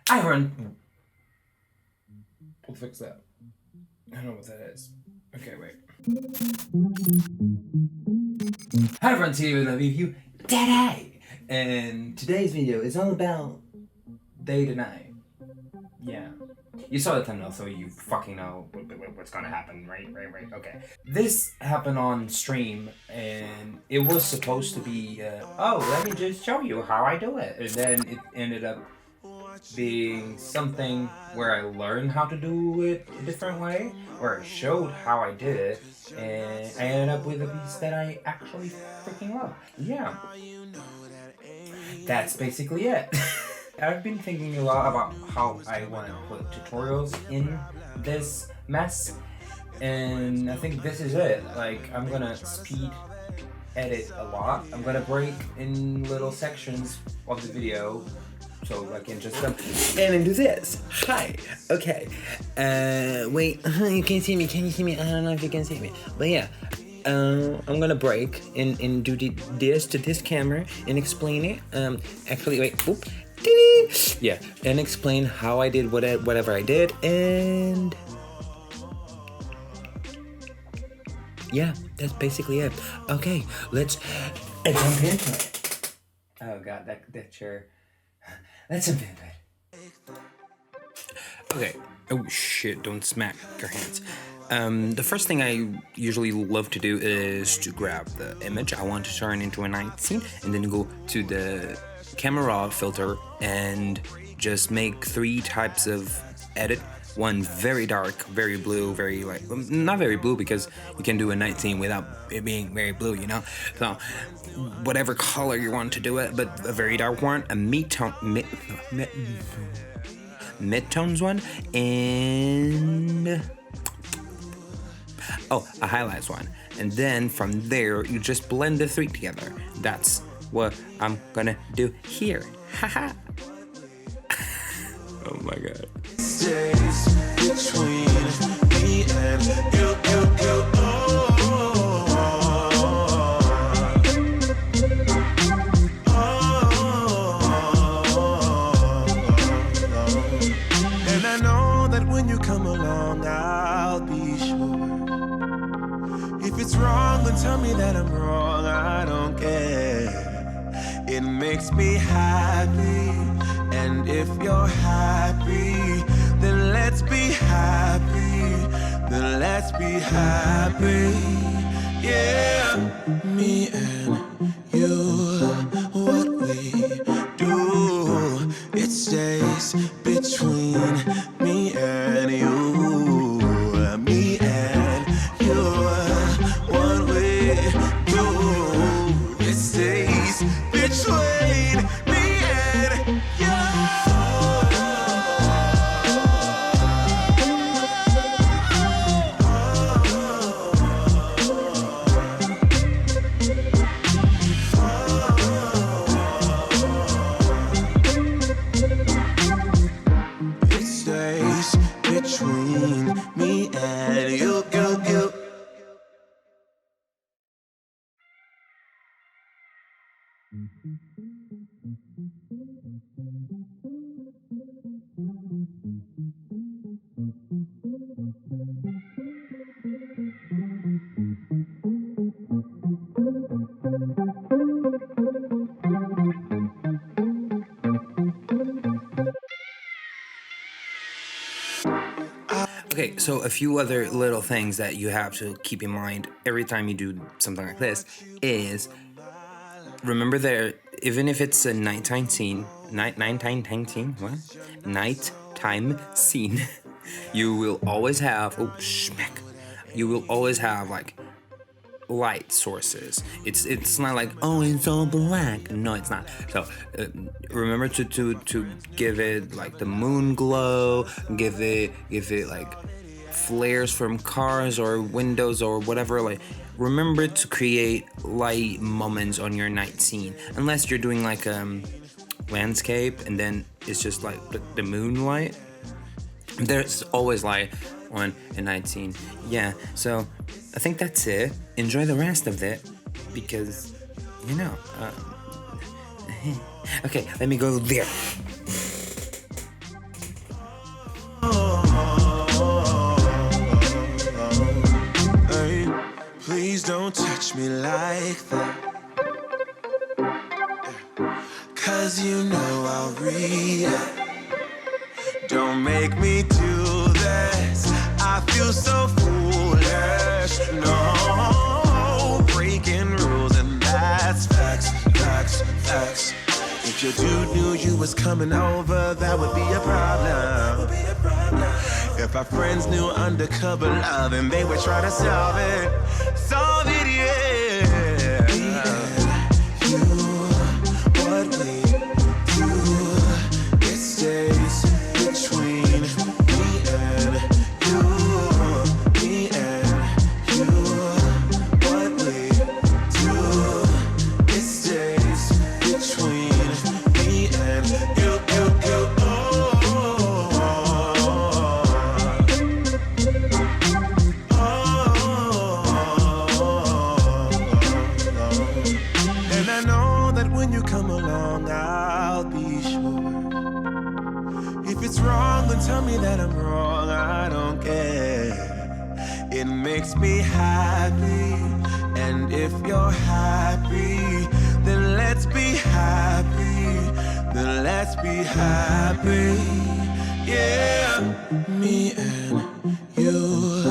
I run. We'll fix that. I don't know what that is. Okay, wait. Hi everyone, Tiago with a review today, and today's video is all about day to night. Yeah, you saw the thumbnail, so you fucking know what's gonna happen, right? Okay. This happened on stream, and it was supposed to be, oh, let me just show you how I do it, and then it ended up being something where I learned how to do it a different way, where I showed how I did it, and I ended up with a piece that I actually freaking love. Yeah, that's basically it. I've been thinking a lot about how I want to put tutorials in this mess, and I think this is it. Like, I'm gonna speed edit a lot. I'm gonna break in little sections of the video so I can just and then do this. Hi. Okay. Wait. You can see me. Can you see me? I don't know if you can see me. But yeah. I'm gonna break and do this to this camera and explain it. Actually, wait. Oop. Yeah. And explain how I did whatever I did, and yeah, that's basically it. Okay. Let's jump into it. Oh god, that chair. That's a bit. Okay. Oh shit, don't smack your hands. The first thing I usually love to do is to grab the image I want to turn into a night scene, and then go to the camera raw filter and just make 3 types of edit. One very dark, very blue, very like, not very blue because you can do a night scene without it being very blue, you know? So, whatever color you want to do it, but a very dark one, a mid-tones one, and a highlights one. And then from there, you just blend the 3 together. That's what I'm gonna do here. Haha. Oh my god. Stays between me and you. And I know that when you come along, I'll be sure. If it's wrong, then tell me that I'm wrong. I don't care. It makes me happy. And if you're happy, then let's be happy. Then let's be happy. Yeah. Me and you, what we do, it stays between me and you. Me and you, what we do, it stays between me and you. Between me and you. Okay, so a few other little things that you have to keep in mind every time you do something like this is, remember there, even if it's a nighttime scene, nighttime scene, you will always have, you will always have like light sources. It's not like, oh, it's all black. No, it's not. So remember to give it like the moon glow, give it like flares from cars or windows or whatever. Like, remember to create light moments on your night scene, unless you're doing like landscape and then it's just like the moonlight. There's always light on a night scene. Yeah, so I think that's it. Enjoy the rest of it, because, you know, okay, let me go there. me like that. 'Cause you know I'll read it. Don't make me do this. I feel so foolish. No, breaking rules, and that's facts, facts, facts. If your dude knew you was coming over, that would be a problem. If our friends knew undercover love and they would try to solve it, yeah. Me and you, what we do, it stays between me and you. Me and you, what we do, it stays between me and you. And I know that when you come along, I'll be sure. If it's wrong, then tell me that I'm wrong. I don't care. It makes me happy. And if you're happy, then let's be happy. Then let's be happy. Yeah. Me and you,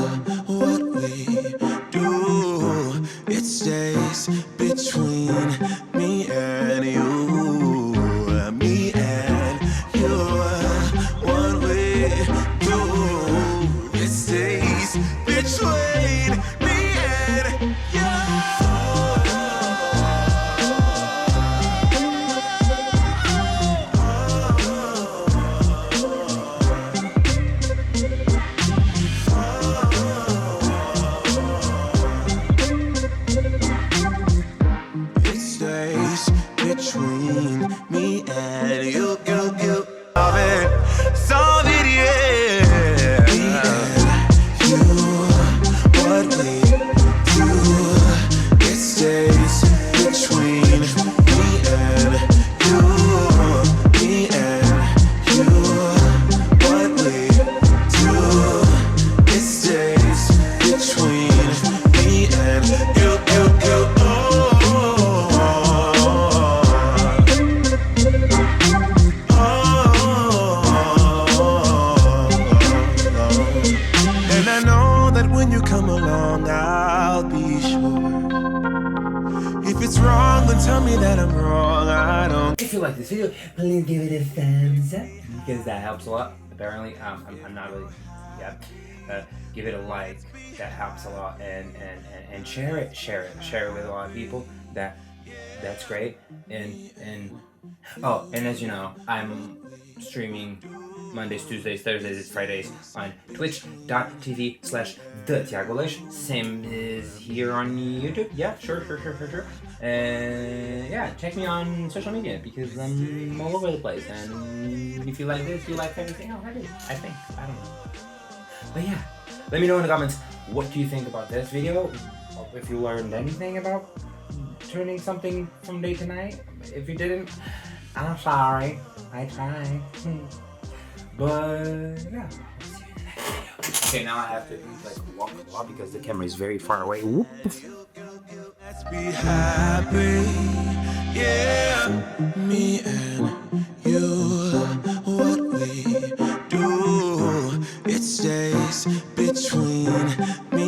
what we do, it stays between me and you. Me and you, what we do, it stays between me and you. It stays between me and you. Solve it, yeah. Me and you, what we do, it stays between me and you. Me and you, what we do, it stays between me and you. And I know that when you come along, I'll be sure. If it's wrong, then tell me that I'm wrong. I don't. If you like this video, please give it a thumbs up because that helps a lot. Apparently, I'm not really, give it a like. That helps a lot, and share it with a lot of people. That's great. And as you know, I'm streaming Mondays, Tuesdays, Thursdays, and Fridays on twitch.tv/Tiago. Same as here on YouTube. Yeah, sure. And yeah, check me on social media because I'm all over the place. And if you like this, you like everything else I do. I think. I don't know. But yeah, let me know in the comments what do you think about this video. If you learned anything about turning something from day to night. If you didn't, I'm sorry. I tried. But yeah, I'll see you in the next video. Okay, now I have to walk a lot because the camera is very far away. Whoop. Let's be happy, yeah. Me and you, what we do, it stays between me